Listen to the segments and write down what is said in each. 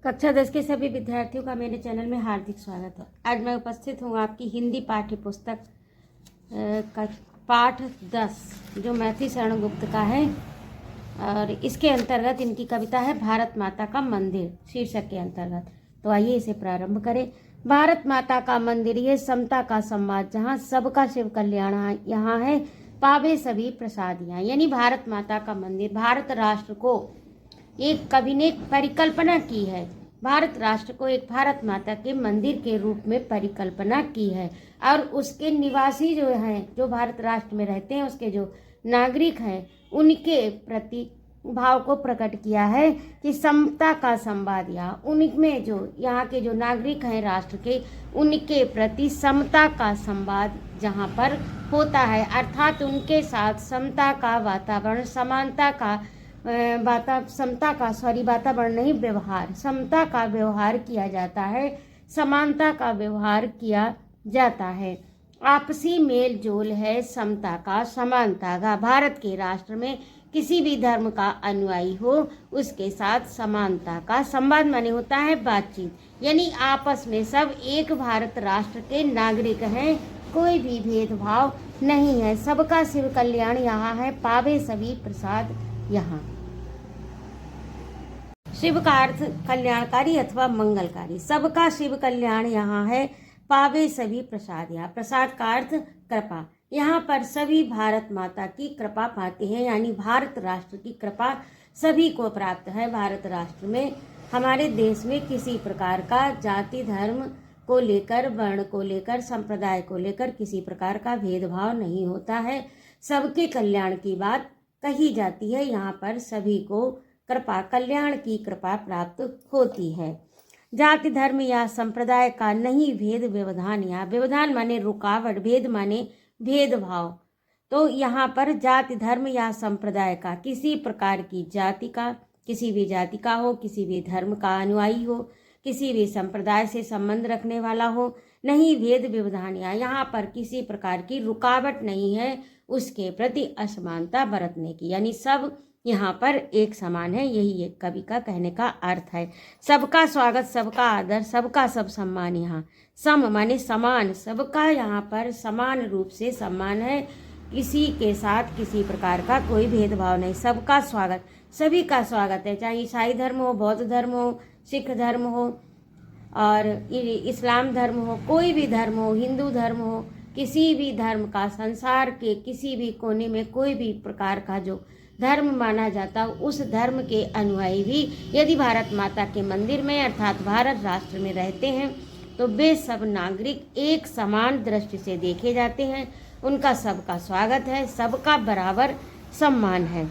कक्षा 10 के सभी विद्यार्थियों का मेरे चैनल में हार्दिक स्वागत है। आज मैं उपस्थित हूँ आपकी हिंदी पाठ्य पुस्तक का पाठ 10 जो मैथिली शरण गुप्त का है और इसके अंतर्गत इनकी कविता है भारत माता का मंदिर शीर्षक के अंतर्गत। तो आइए इसे प्रारंभ करें। भारत माता का मंदिर ये समता का संवाद जहाँ सबका शिव कल्याण यहाँ है पावे सभी प्रसादियाँ। यानी भारत माता का मंदिर भारत राष्ट्र को एक कवि ने परिकल्पना की है। भारत राष्ट्र को एक भारत माता के मंदिर के रूप में परिकल्पना की है और उसके निवासी जो हैं, जो भारत राष्ट्र में रहते हैं, उसके जो नागरिक हैं, उनके प्रति भाव को प्रकट किया है कि समता का संवाद यहाँ उनमें जो यहाँ के जो नागरिक हैं राष्ट्र के, उनके प्रति समता का संवाद जहाँ पर होता है, अर्थात उनके साथ समता का वातावरण, समानता का वातावरण नहीं, व्यवहार, समता का व्यवहार किया जाता है, समानता का व्यवहार किया जाता है। आपसी मेल जोल है समता का, समानता का। भारत के राष्ट्र में किसी भी धर्म का अनुयायी हो उसके साथ समानता का संवाद माने होता है बातचीत, यानी आपस में सब एक भारत राष्ट्र के नागरिक हैं, कोई भी भेदभाव नहीं है। सबका शिव कल्याण यहाँ है पावे सभी प्रसाद यहाँ। शिव का अर्थ कल्याणकारी अथवा मंगलकारी। सबका शिव कल्याण यहाँ है पावे सभी प्रसाद यहाँ। प्रसाद का अर्थ कृपा। यहाँ पर सभी भारत माता की कृपा पाते हैं, यानी भारत राष्ट्र की कृपा सभी को प्राप्त है। भारत राष्ट्र में, हमारे देश में किसी प्रकार का जाति धर्म को लेकर, वर्ण को लेकर, संप्रदाय को लेकर किसी प्रकार का भेदभाव नहीं होता है। सबके कल्याण की बात कही जाती है। यहाँ पर सभी को कृपा, कल्याण की कृपा प्राप्त होती है। जाति धर्म या संप्रदाय का नहीं भेद व्यवधान। यहाँ व्यवधान माने रुकावट, भेद माने भेदभाव। तो यहाँ पर जाति धर्म या संप्रदाय का, किसी प्रकार की जाति का, किसी भी जाति का हो, किसी भी धर्म का अनुयायी हो, किसी भी संप्रदाय से संबंध रखने वाला हो, नहीं भेद व्यवधान। यहाँ पर किसी प्रकार की रुकावट नहीं है उसके प्रति असमानता बरतने की, यानी सब यहाँ पर एक समान है। यही एक कवि का कहने का अर्थ है। सबका स्वागत, सबका आदर, सबका सब सम्मान। यहाँ सम माने समान, सबका यहाँ पर समान रूप से सम्मान है, किसी के साथ किसी प्रकार का कोई भेदभाव नहीं। सबका स्वागत, सभी का स्वागत है, चाहे ईसाई धर्म हो, बौद्ध धर्म हो, सिख धर्म हो और इस्लाम धर्म हो, कोई भी धर्म हो, हिंदू धर्म हो, किसी भी धर्म का, संसार के किसी भी कोने में कोई भी प्रकार का जो धर्म माना जाता, उस धर्म के अनुयायी भी यदि भारत माता के मंदिर में अर्थात भारत राष्ट्र में रहते हैं तो वे सब नागरिक एक समान दृष्टि से देखे जाते हैं। उनका सबका स्वागत है, सबका बराबर सम्मान है।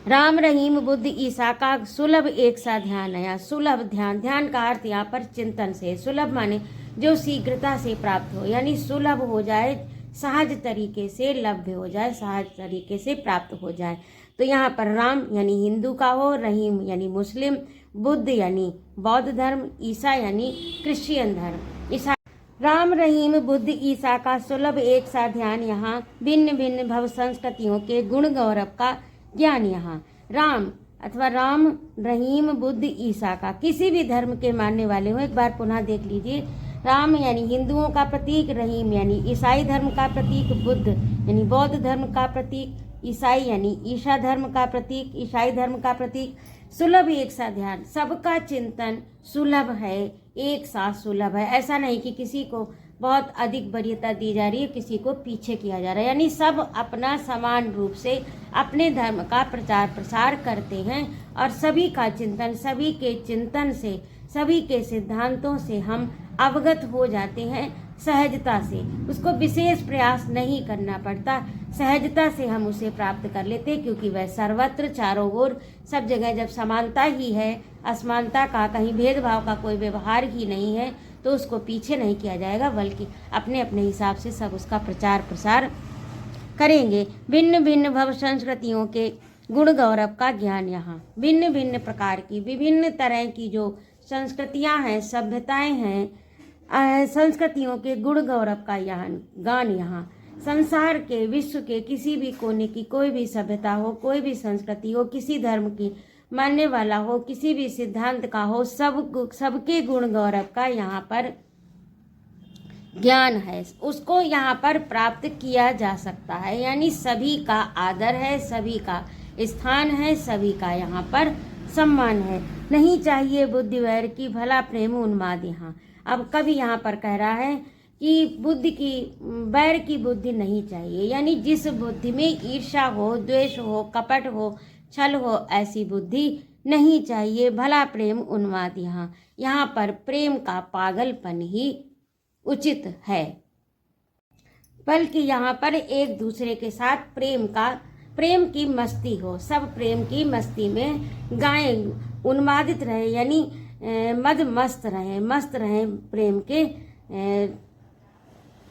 राम रहीम बुद्ध ईसा का सुलभ एक सा ध्यान है। सुलभ ध्यान, ध्यान का अर्थ यहाँ पर चिंतन से, सुलभ माने जो शीघ्रता से प्राप्त हो, यानी सुलभ हो जाए, सहज तरीके से लभ्य हो जाए, सहज तरीके से प्राप्त हो जाए। तो यहाँ पर राम यानी हिंदू का हो, रहीम यानी मुस्लिम, बुद्ध यानी बौद्ध धर्म, ईसा यानी क्रिश्चियन धर्म। ईसा राम रहीम बुद्ध ईसा का सुलभ एक सा ध्यान यहाँ, भिन्न भिन्न भव संस्कृतियों के गुण गौरव का ज्ञान यहाँ। राम अथवा राम रहीम बुद्ध ईसा का, किसी भी धर्म के मानने वाले हो, एक बार पुनः देख लीजिए। राम यानी हिंदुओं का प्रतीक, रहीम यानी ईसाई धर्म का प्रतीक, बुद्ध यानी बौद्ध धर्म का प्रतीक, ईसाई यानी ईसा धर्म का प्रतीक, ईसाई धर्म का प्रतीक। सुलभ एक सा ध्यान, सबका चिंतन सुलभ है, एक साथ सुलभ है। ऐसा नहीं कि किसी को बहुत अधिक वरीयता दी जा रही है, किसी को पीछे किया जा रहा है, यानी सब अपना समान रूप से अपने धर्म का प्रचार प्रसार करते हैं और सभी का चिंतन, सभी के चिंतन से, सभी के सिद्धांतों से हम अवगत हो जाते हैं सहजता से। उसको विशेष प्रयास नहीं करना पड़ता, सहजता से हम उसे प्राप्त कर लेते, क्योंकि वह सर्वत्र चारों ओर सब जगह जब समानता ही है, असमानता का, कहीं भेदभाव का कोई व्यवहार ही नहीं है, तो उसको पीछे नहीं किया जाएगा, बल्कि अपने अपने हिसाब से सब उसका प्रचार प्रसार करेंगे। भिन्न भिन्न भव संस्कृतियों के गुण गौरव का ज्ञान यहाँ, भिन्न भिन्न प्रकार की, विभिन्न तरह की जो संस्कृतियाँ हैं, सभ्यताएं हैं, संस्कृतियों के गुण गौरव का गान यहाँ। संसार के, विश्व के किसी भी कोने की कोई भी सभ्यता हो, कोई भी संस्कृति हो, किसी धर्म की मानने वाला हो, किसी भी सिद्धांत का हो, सबके गुण गौरव का यहाँ पर ज्ञान है, उसको यहाँ पर प्राप्त किया जा सकता है। यानी सभी का आदर है, सभी का स्थान है, सभी का यहाँ पर सम्मान है। नहीं चाहिए बुद्धि वैर की, भला प्रेम उन्माद यहाँ। अब कवि यहाँ पर कह रहा है कि बुद्धि की, वैर की बुद्धि नहीं चाहिए। यानी जिस बुद्धि में ईर्ष्या हो, द्वेष हो, कपट हो, छल हो, ऐसी बुद्धि नहीं चाहिए। भला प्रेम उन्माद यहाँ पर प्रेम का पागलपन ही उचित है, बल्कि यहाँ पर एक दूसरे के साथ प्रेम की मस्ती हो, सब प्रेम की मस्ती में गाएं, उन्मादित रहे, यानी मस्त रहें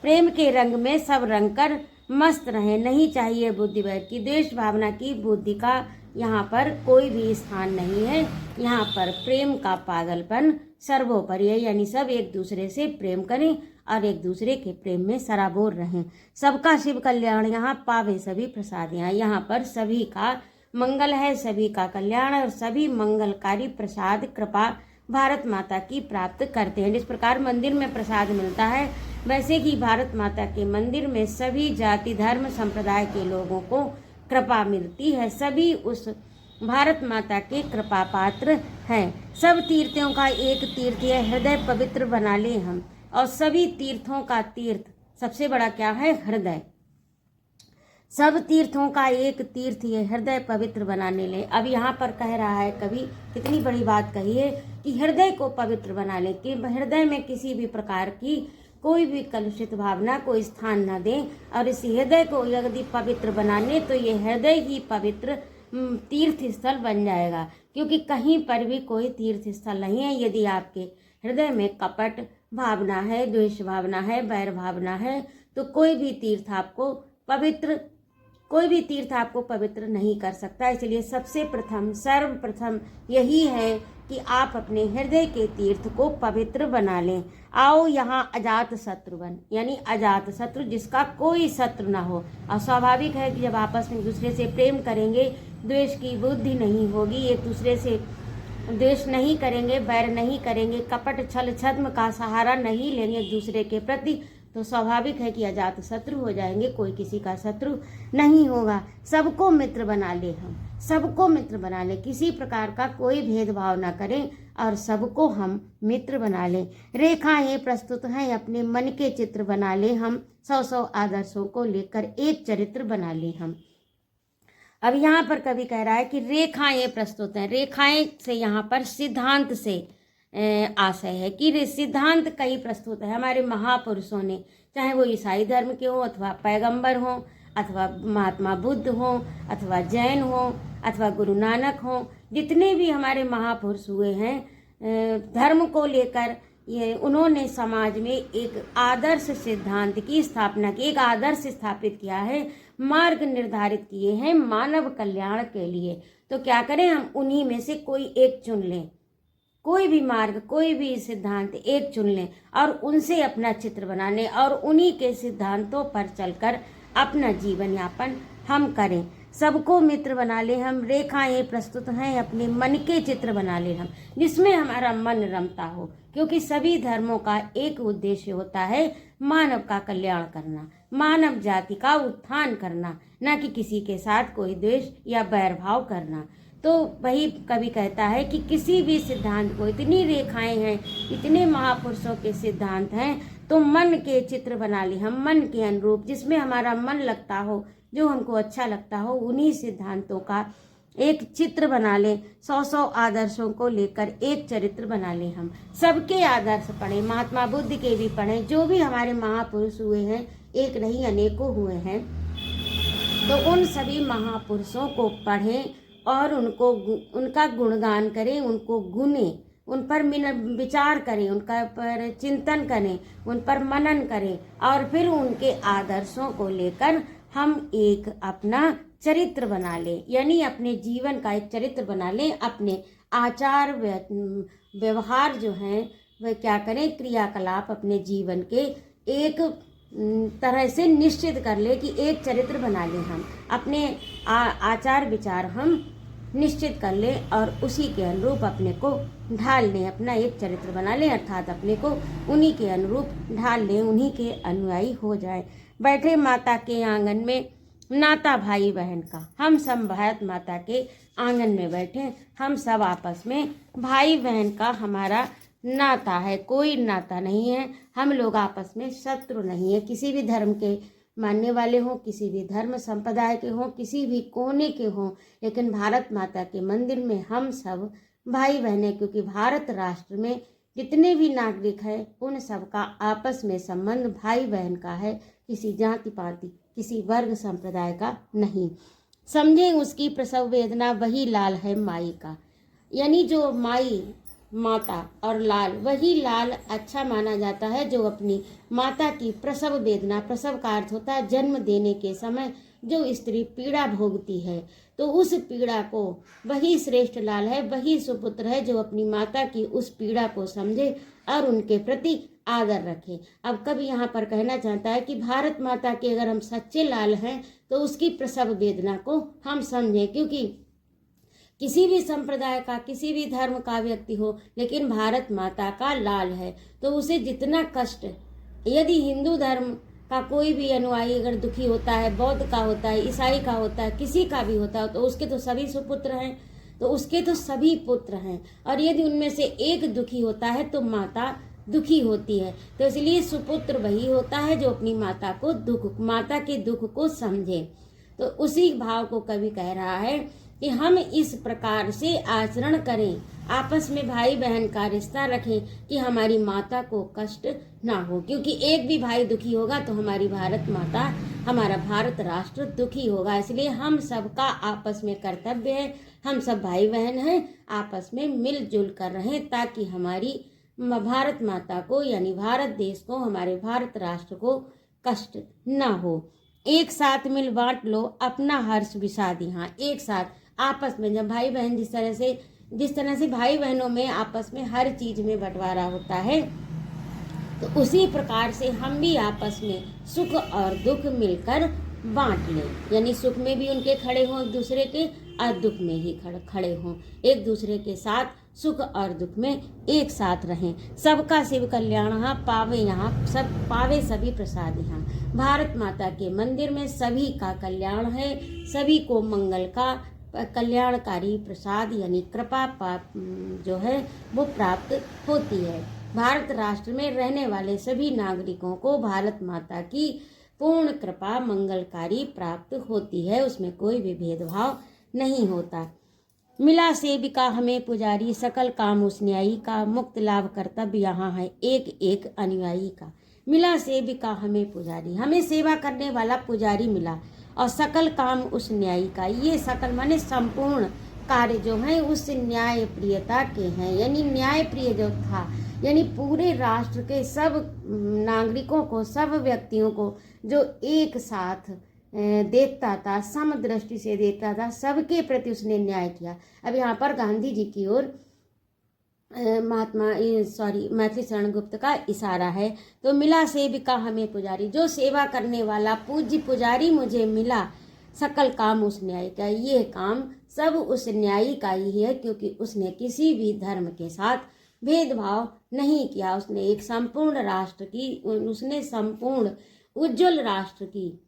प्रेम के रंग में सब रंग कर मस्त रहें। नहीं चाहिए बुद्धि वैर की, द्वेष भावना की बुद्धि का यहाँ पर कोई भी स्थान नहीं है। यहाँ पर प्रेम का पागलपन सर्वोपरि है, यानी सब एक दूसरे से प्रेम करें और एक दूसरे के प्रेम में सराबोर रहें। सबका शिव कल्याण यहाँ पावे सभी प्रसाद यहाँ पर सभी का मंगल है, सभी का कल्याण और सभी मंगलकारी प्रसाद कृपा भारत माता की प्राप्त करते हैं। जिस प्रकार मंदिर में प्रसाद मिलता है, वैसे ही भारत माता के मंदिर में सभी जाति धर्म संप्रदाय के लोगों को कृपा मिलती है। सभी उस भारत माता के कृपा पात्र हैं। सब तीर्थों का एक तीर्थ है, हृदय पवित्र बना ले हम। और सभी तीर्थों का तीर्थ सबसे बड़ा क्या है? हृदय। सब तीर्थों का एक तीर्थ ये हृदय पवित्र बनाने ले। अब यहाँ पर कह रहा है कवि, कितनी बड़ी बात कही है कि हृदय को पवित्र बना ले, कि हृदय में किसी भी प्रकार की कोई भी कलुषित भावना को स्थान न दें। और इस हृदय को यदि पवित्र बनाने तो ये हृदय ही पवित्र तीर्थ स्थल बन जाएगा, क्योंकि कहीं पर भी कोई तीर्थ स्थल नहीं है। यदि आपके हृदय में कपट भावना है, द्वेष भावना है, वैर भावना है, तो कोई भी तीर्थ आपको पवित्र नहीं कर सकता। इसलिए सबसे प्रथम सर्वप्रथम यही है कि आप अपने हृदय के तीर्थ को पवित्र बना लें। आओ यहाँ अजात शत्रु बन, यानी अजात शत्रु जिसका कोई शत्रु ना हो। और स्वाभाविक है कि जब आपस में एक दूसरे से प्रेम करेंगे, द्वेष की बुद्धि नहीं होगी, एक दूसरे से द्वेष नहीं करेंगे, वैर नहीं करेंगे, कपट छल छद्म का सहारा नहीं लेंगे एक दूसरे के प्रति, तो स्वाभाविक है कि अजात शत्रु हो जाएंगे, कोई किसी का शत्रु नहीं होगा। सबको मित्र बना ले हम, सबको मित्र बना ले, किसी प्रकार का कोई भेदभाव ना करें और सबको हम मित्र बना ले। रेखाएं प्रस्तुत हैं, अपने मन के चित्र बना ले हम, 100 आदर्शों को लेकर एक चरित्र बना ले हम। अब यहाँ पर कवि कह रहा है कि रेखाएं प्रस्तुत हैं। रेखाएं से यहाँ पर सिद्धांत से आशय है कि सिद्धांत कई प्रस्तुत है हमारे महापुरुषों ने, चाहे वो ईसाई धर्म के हो अथवा पैगंबर हो अथवा महात्मा बुद्ध हो अथवा जैन हो अथवा गुरु नानक हो। जितने भी हमारे महापुरुष हुए हैं धर्म को लेकर, ये उन्होंने समाज में एक आदर्श सिद्धांत की स्थापना की, एक आदर्श स्थापित किया है, मार्ग निर्धारित किए हैं मानव कल्याण के लिए। तो क्या करें, हम उन्हीं में से कोई एक चुन लें, कोई भी मार्ग, कोई भी सिद्धांत एक चुन लें और उनसे अपना चित्र बना लें और उन्हीं के सिद्धांतों पर चलकर अपना जीवन यापन हम करें। सबको मित्र बना ले हम। रेखाएं प्रस्तुत हैं, अपने मन के चित्र बना ले हम, जिसमें हमारा मन रमता हो, क्योंकि सभी धर्मों का एक उद्देश्य होता है मानव का कल्याण करना, मानव जाति का उत्थान करना, न कि किसी के साथ कोई द्वेष या बैरभाव करना। तो वही कवि कहता है कि किसी भी सिद्धांत को, इतनी रेखाएं हैं, इतने महापुरुषों के सिद्धांत हैं, तो मन के चित्र बना ले हम, मन के अनुरूप, जिसमें हमारा मन लगता हो, जो हमको अच्छा लगता हो, उन्हीं सिद्धांतों का एक चित्र बना ले। 100 आदर्शों को लेकर एक चरित्र बना ले हम। सबके आदर्श पढ़ें, महात्मा बुद्ध के भी पढ़ें, जो भी हमारे महापुरुष हुए हैं, एक नहीं अनेकों हुए हैं, तो उन सभी महापुरुषों को पढ़ें और उनका गुणगान करें, उनको गुनें, उन पर विचार करें, उनका पर चिंतन करें, उन पर मनन करें और फिर उनके आदर्शों को लेकर हम एक अपना चरित्र बना लें, यानी अपने जीवन का एक चरित्र बना लें। अपने आचार व्यवहार जो हैं वह क्या करें, क्रियाकलाप अपने जीवन के एक तरह से निश्चित कर ले कि एक चरित्र बना लें हम, अपने आचार विचार हम निश्चित कर लें और उसी के अनुरूप अपने को ढाल लें, अपना एक चरित्र बना लें, अर्थात अपने को उन्हीं के अनुरूप ढाल लें, उन्हीं के अनुयायी हो जाएं। बैठे माता के आंगन में नाता भाई बहन का, हम सब भारत माता के आंगन में बैठे, हम सब आपस में भाई बहन का हमारा नाता है, कोई नाता नहीं है। हम लोग आपस में शत्रु नहीं है, किसी भी धर्म के मानने वाले हों, किसी भी धर्म संप्रदाय के हों, किसी भी कोने के हों, लेकिन भारत माता के मंदिर में हम सब भाई बहन हैं, क्योंकि भारत राष्ट्र में जितने भी नागरिक हैं उन सब का आपस में संबंध भाई बहन का है, किसी जाति पाति किसी वर्ग संप्रदाय का नहीं। समझें उसकी प्रसव वेदना, वही लाल है माई का। यानी जो माई माता और लाल, वही लाल अच्छा माना जाता है जो अपनी माता की प्रसव वेदना, प्रसव का अर्थ होता है जन्म देने के समय जो स्त्री पीड़ा भोगती है, तो उस पीड़ा को वही श्रेष्ठ लाल है, वही सुपुत्र है जो अपनी माता की उस पीड़ा को समझे और उनके प्रति आदर रखे। अब कभी यहाँ पर कहना चाहता है कि भारत माता के अगर हम सच्चे लाल हैं तो उसकी प्रसव वेदना को हम समझें, क्योंकि किसी भी संप्रदाय का, किसी भी धर्म का व्यक्ति हो, लेकिन भारत माता का लाल है तो उसे जितना कष्ट, यदि हिंदू धर्म का कोई भी अनुयायी अगर दुखी होता है, बौद्ध का होता है, ईसाई का होता है, किसी का भी होता है, तो उसके तो सभी सुपुत्र हैं, तो उसके तो सभी पुत्र हैं, और यदि उनमें से एक दुखी होता है तो माता दुखी होती है। तो इसलिए सुपुत्र वही होता है जो अपनी माता को माता के दुख को समझे। तो उसी भाव को कवि कह रहा है कि हम इस प्रकार से आचरण करें, आपस में भाई बहन का रिश्ता रखें कि हमारी माता को कष्ट ना हो, क्योंकि एक भी भाई दुखी होगा तो हमारी भारत माता, हमारा भारत राष्ट्र दुखी होगा। इसलिए हम सबका आपस में कर्तव्य है, हम सब भाई बहन हैं, आपस में मिलजुल कर रहें ताकि हमारी भारत माता को, यानी भारत देश को, हमारे भारत राष्ट्र को कष्ट ना हो। एक साथ मिल बांट लो अपना हर्ष विषाद। यहाँ एक साथ आपस में जब भाई बहन जिस तरह से भाई बहनों में आपस में हर चीज में बंटवारा होता है, तो उसी प्रकार से हम भी आपस में सुख और दुख मिलकर बांट लें, यानी सुख में भी उनके खड़े हों एक दूसरे के, और दुख में ही खड़े हों एक दूसरे के साथ, सुख और दुख में एक साथ रहें। सबका शिव कल्याण पावे, यहाँ सब पावे सभी प्रसाद। यहाँ भारत माता के मंदिर में सभी का कल्याण है, सभी को मंगल का कल्याणकारी प्रसाद यानी कृपा जो है वो प्राप्त होती है। भारत राष्ट्र में रहने वाले सभी नागरिकों को भारत माता की पूर्ण कृपा मंगलकारी प्राप्त होती है, उसमें कोई भी भेदभाव नहीं होता। मिला सेविका हमें पुजारी, सकल काम उस न्यायी का, मुक्त लाभ कर्तव्य यहाँ है एक एक अनुयायी का। मिला सेविका हमें पुजारी, हमें सेवा करने वाला पुजारी मिला, और सकल काम उस न्यायी का। ये सकल माने संपूर्ण कार्य जो है उस न्याय प्रियता के हैं, यानी न्याय प्रिय जो था, यानी पूरे राष्ट्र के सब नागरिकों को, सब व्यक्तियों को जो एक साथ देखता था, समदृष्टि से देखता था, सबके प्रति उसने न्याय किया। अब यहाँ पर गांधी जी की ओर मैथिली शरण गुप्त का इशारा है। तो मिला सेविका हमें पुजारी, जो सेवा करने वाला पूज्य पुजारी मुझे मिला, सकल काम उस न्यायी का। ये काम सब उस न्यायी का ही है, क्योंकि उसने किसी भी धर्म के साथ भेदभाव नहीं किया। उसने एक संपूर्ण राष्ट्र की, उसने संपूर्ण उज्जवल राष्ट्र की,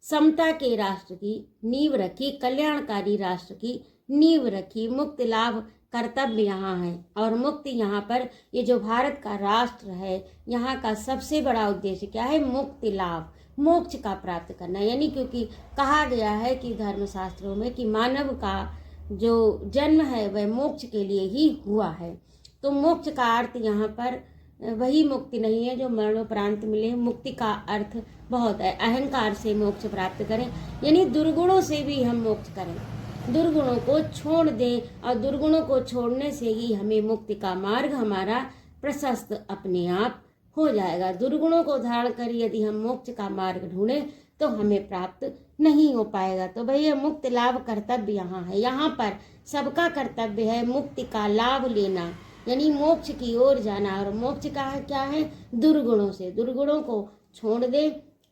समता के राष्ट्र की नींव रखी, कल्याणकारी राष्ट्र की नींव रखी। मुक्ति लाभ कर्तव्य यहाँ है, और मुक्ति यहाँ पर ये जो भारत का राष्ट्र है, यहाँ का सबसे बड़ा उद्देश्य क्या है? मुक्ति लाभ, मोक्ष का प्राप्त करना। यानी क्योंकि कहा गया है कि धर्मशास्त्रों में कि मानव का जो जन्म है वह मोक्ष के लिए ही हुआ है। तो मोक्ष का अर्थ यहाँ पर वही मुक्ति नहीं है जो मरणोपरांत मिले। मुक्ति का अर्थ बहुत है, अहंकार से मोक्ष प्राप्त करें, यानी दुर्गुणों से भी हम मोक्ष करें, दुर्गुणों को छोड़ दें, और दुर्गुणों को छोड़ने से ही हमें मुक्ति का मार्ग हमारा प्रशस्त अपने आप हो जाएगा। दुर्गुणों को धारण कर यदि हम मोक्ष का मार्ग ढूंढें तो हमें प्राप्त नहीं हो पाएगा। तो भैया मुक्त लाभ कर्तव्य यहाँ है, यहाँ पर सबका कर्तव्य है मुक्ति का लाभ लेना, यानी मोक्ष की ओर जाना। और मोक्ष का क्या है? दुर्गुणों से, दुर्गुणों को छोड़ दे,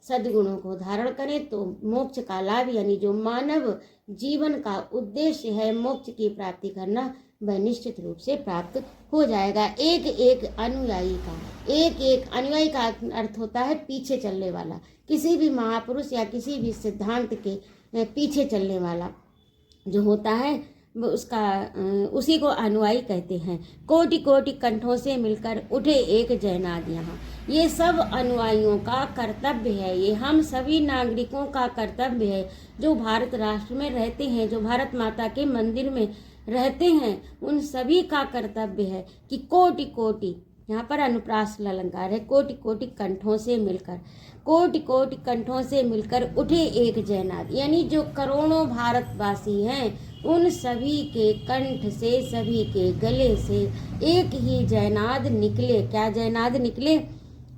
सद्गुणों को धारण करें तो मोक्ष का लाभ यानी जो मानव जीवन का उद्देश्य है मोक्ष की प्राप्ति करना, वह निश्चित रूप से प्राप्त हो जाएगा। एक एक अनुयायी का अर्थ होता है पीछे चलने वाला, किसी भी महापुरुष या किसी भी सिद्धांत के पीछे चलने वाला जो होता है उसी को अनुयायी कहते हैं। कोटि कोटि कंठों से मिलकर उठे एक जयनाद यहाँ, ये सब अनुयायियों का कर्तव्य है, ये हम सभी नागरिकों का कर्तव्य है जो भारत राष्ट्र में रहते हैं, जो भारत माता के मंदिर में रहते हैं, उन सभी का कर्तव्य है कि कोटि कोटि, यहाँ पर अनुप्रास अलंकार है, कोटि कोटि कंठों से मिलकर, कोटि कोटि कंठों से मिलकर उठे एक जयनाद, यानी जो करोड़ों भारतवासी हैं उन सभी के कंठ से, सभी के गले से एक ही जयनाद निकले। क्या जयनाद निकले?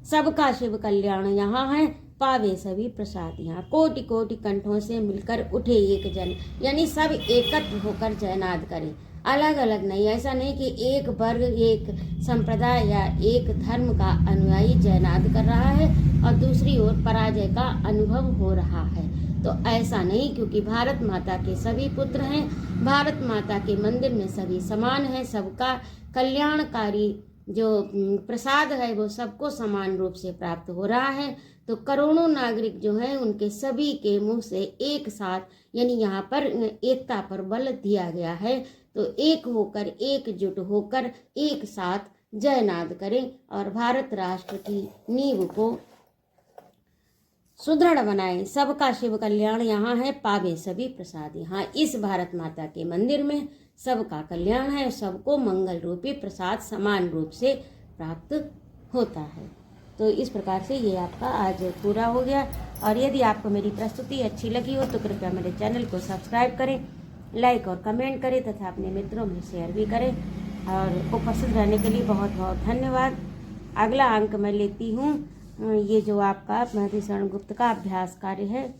सबका शिव कल्याण यहाँ है, पावे सभी प्रसाद यहाँ। कोटि कोटि कंठों से मिलकर उठे एक जन, यानी सब एकत्र होकर जयनाद करें, अलग अलग नहीं। ऐसा नहीं कि एक वर्ग, एक संप्रदाय या एक धर्म का अनुयायी जयनाद कर रहा है और दूसरी ओर पराजय का अनुभव हो रहा है, तो ऐसा नहीं, क्योंकि भारत माता के सभी पुत्र हैं, भारत माता के मंदिर में सभी समान हैं, सबका कल्याणकारी जो प्रसाद है वो सबको समान रूप से प्राप्त हो रहा है। तो करोड़ों नागरिक जो हैं उनके सभी के मुंह से एक साथ, यानी यहाँ पर एकता पर बल दिया गया है, तो एक होकर, एकजुट होकर एक साथ जयनाद करें और भारत राष्ट्र की नींव को सुदृढ़ बनाएं। सबका शिव कल्याण यहाँ है, पावे सभी प्रसाद यहाँ। इस भारत माता के मंदिर में सबका कल्याण है, सबको मंगल रूपी प्रसाद समान रूप से प्राप्त होता है। तो इस प्रकार से ये आपका आज पूरा हो गया। और यदि आपको मेरी प्रस्तुति अच्छी लगी हो तो कृपया मेरे चैनल को सब्सक्राइब करें, लाइक और कमेंट करें तथा अपने मित्रों में शेयर भी करें। और उपस्थित रहने के लिए बहुत बहुत धन्यवाद। अगला अंक मैं लेती हूँ ये जो आपका महर्षि शरण गुप्त का अभ्यास कार्य है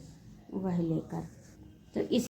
वह लेकर। तो इस